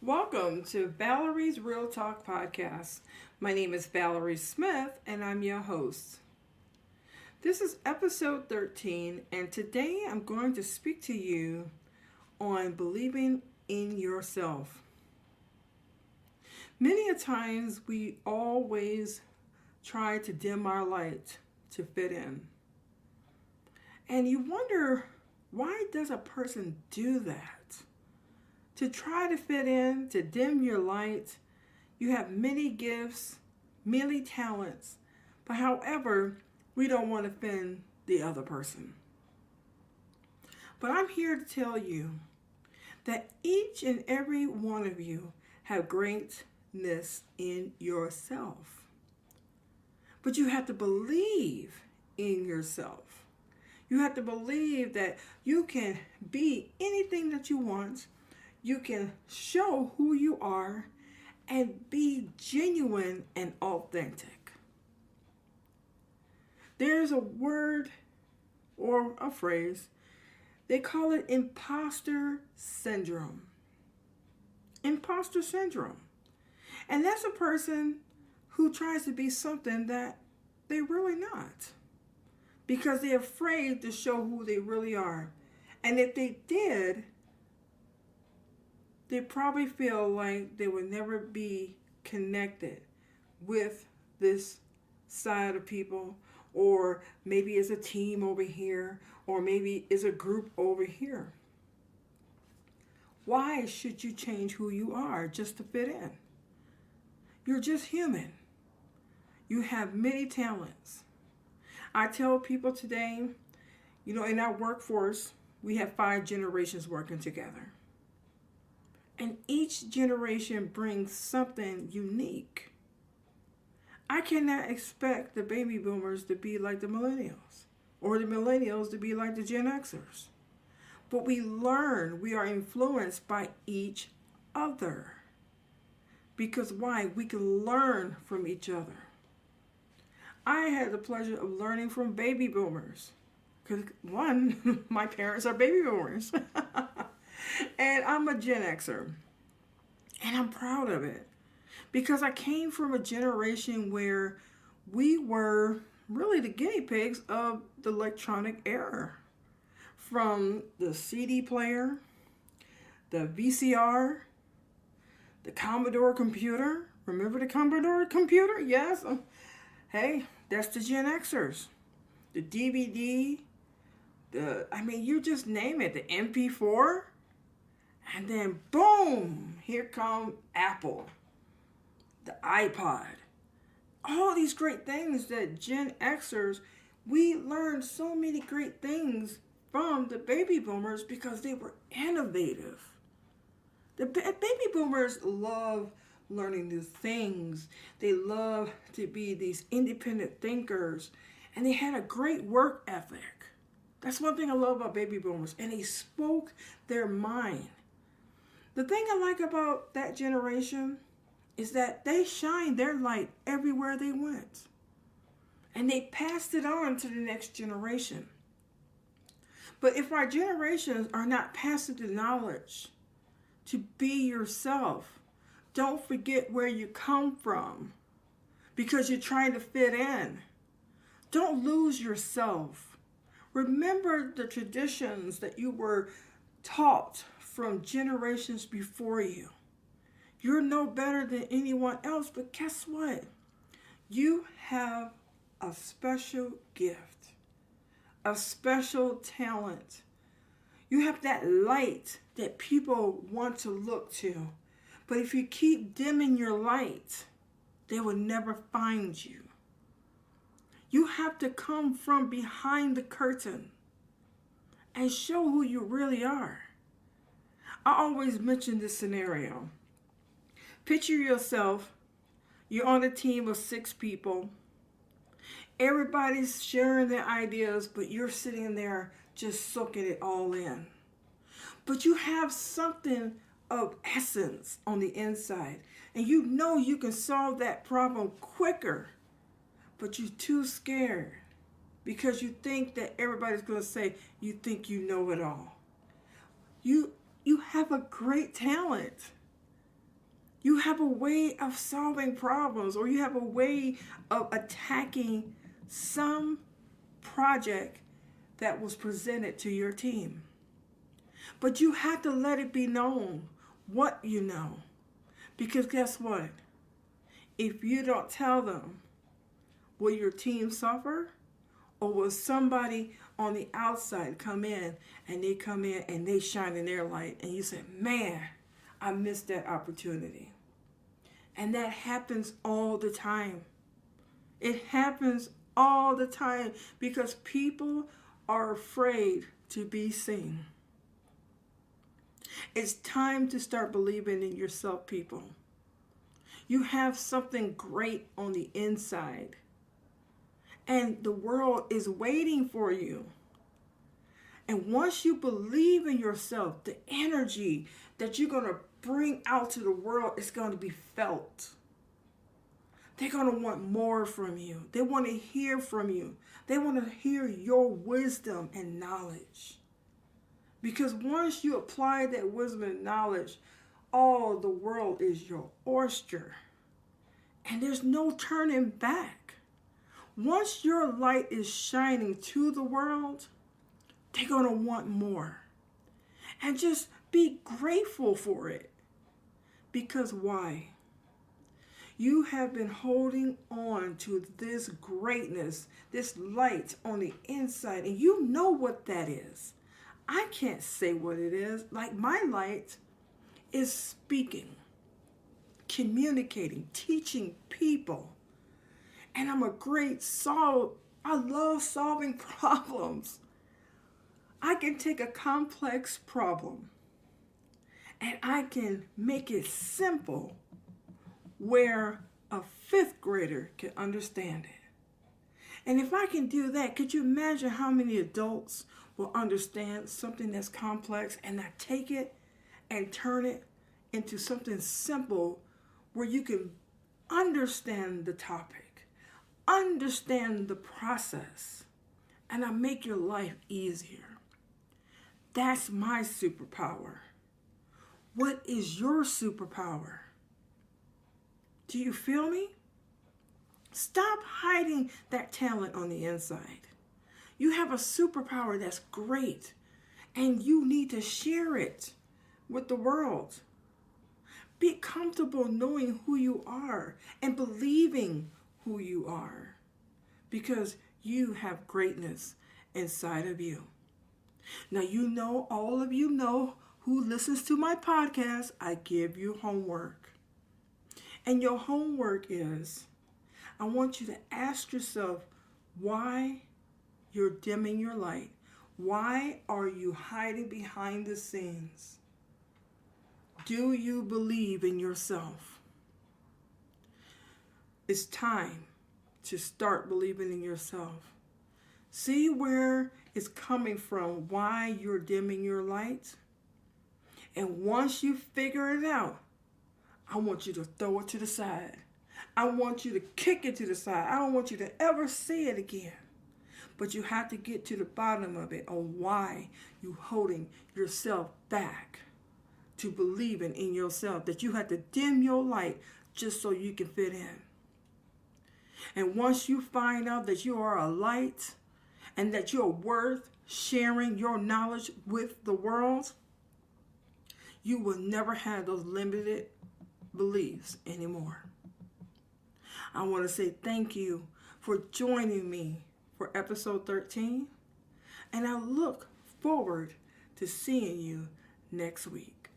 Welcome to Valerie's Real Talk podcast. My name is Valerie Smith and I'm your host. This is episode 13, and today I'm going to speak to you on believing in yourself. Many a times we always try to dim our light to fit in. And you wonder, why does a person do that? To try to fit in, to dim your light, you have many gifts, many talents, but however, we don't want to offend the other person. But I'm here to tell you that each and every one of you have greatness in yourself. But you have to believe in yourself. You have to believe that you can be anything that you want. You can show who you are and be genuine and authentic. There's a word or a phrase, they call it imposter syndrome. Imposter syndrome. And that's a person who tries to be something that they're really not, because they're afraid to show who they really are. And if they did, they probably feel like they would never be connected with this side of people, or maybe it's a team over here, or maybe it's a group over here. Why should you change who you are just to fit in? You're just human. You have many talents. I tell people today, in our workforce, we have 5 generations working together. And each generation brings something unique. I cannot expect the baby boomers to be like the millennials, or the millennials to be like the Gen Xers. But we are influenced by each other. Because why? We can learn from each other. I had the pleasure of learning from baby boomers. Because one, my parents are baby boomers. And I'm a Gen Xer. And I'm proud of it. Because I came from a generation where we were really the guinea pigs of the electronic era. From the CD player, the VCR, the Commodore computer. Remember the Commodore computer? Yes. Hey, that's the Gen Xers. The DVD, you just name it, the MP4. And then boom, here come Apple, the iPod. All these great things that Gen Xers, we learned so many great things from the baby boomers because they were innovative. The baby boomers love learning new things. They love to be these independent thinkers. And they had a great work ethic. That's one thing I love about baby boomers. And they spoke their mind. The thing I like about that generation is that they shined their light everywhere they went. And they passed it on to the next generation. But if our generations are not passing the knowledge to be yourself, don't forget where you come from because you're trying to fit in. Don't lose yourself. Remember the traditions that you were taught from generations before you. You're no better than anyone else, but guess what? You have a special gift, a special talent. You have that light that people want to look to. But if you keep dimming your light, they will never find you. You have to come from behind the curtain and show who you really are. I always mention this scenario. Picture yourself, you're on a team of 6 people. Everybody's sharing their ideas, but you're sitting there just soaking it all in. But you have something of essence on the inside, and you know you can solve that problem quicker, but you're too scared because you think that everybody's going to say you think you know it all. You have a great talent. You have a way of solving problems, or you have a way of attacking some project that was presented to your team. But you have to let it be known what you know. Because guess what? If you don't tell them, will your team suffer? Or will somebody on the outside come in and they shine in their light and you say, man, I missed that opportunity. And that happens all the time. It happens all the time because people are afraid to be seen. It's time to start believing in yourself, people. You have something great on the inside. And the world is waiting for you. And once you believe in yourself, the energy that you're going to bring out to the world is going to be felt. They're going to want more from you. They want to hear from you. They want to hear your wisdom and knowledge. Because once you apply that wisdom and knowledge, all the world is your oyster. And there's no turning back. Once your light is shining to the world, they're going to want more. And just be grateful for it. Because why? You have been holding on to this greatness, this light on the inside, and you know what that is. I can't say what it is. Like, my light is speaking, communicating, teaching people. And I'm a great solver. I love solving problems. I can take a complex problem and I can make it simple where a fifth grader can understand it. And if I can do that, could you imagine how many adults will understand something that's complex and I take it and turn it into something simple where you can understand the topic, understand the process, and I make your life easier. That's my superpower. What is your superpower? Do you feel me? Stop hiding that talent on the inside. You have a superpower that's great, and you need to share it with the world. Be comfortable knowing who you are and believing who you are, because you have greatness inside of you. Now, all of you know who listens to my podcast, I give you homework. And your homework is, I want you to ask yourself why you're dimming your light. Why are you hiding behind the scenes? Do you believe in yourself? It's time to start believing in yourself. See where it's coming from, why you're dimming your light. And once you figure it out, I want you to throw it to the side. I want you to kick it to the side. I don't want you to ever see it again. But you have to get to the bottom of it on why you're holding yourself back to believing in yourself, that you have to dim your light just so you can fit in. And once you find out that you are a light and that you're worth sharing your knowledge with the world, you will never have those limited beliefs anymore. I want to say thank you for joining me for episode 13, and I look forward to seeing you next week.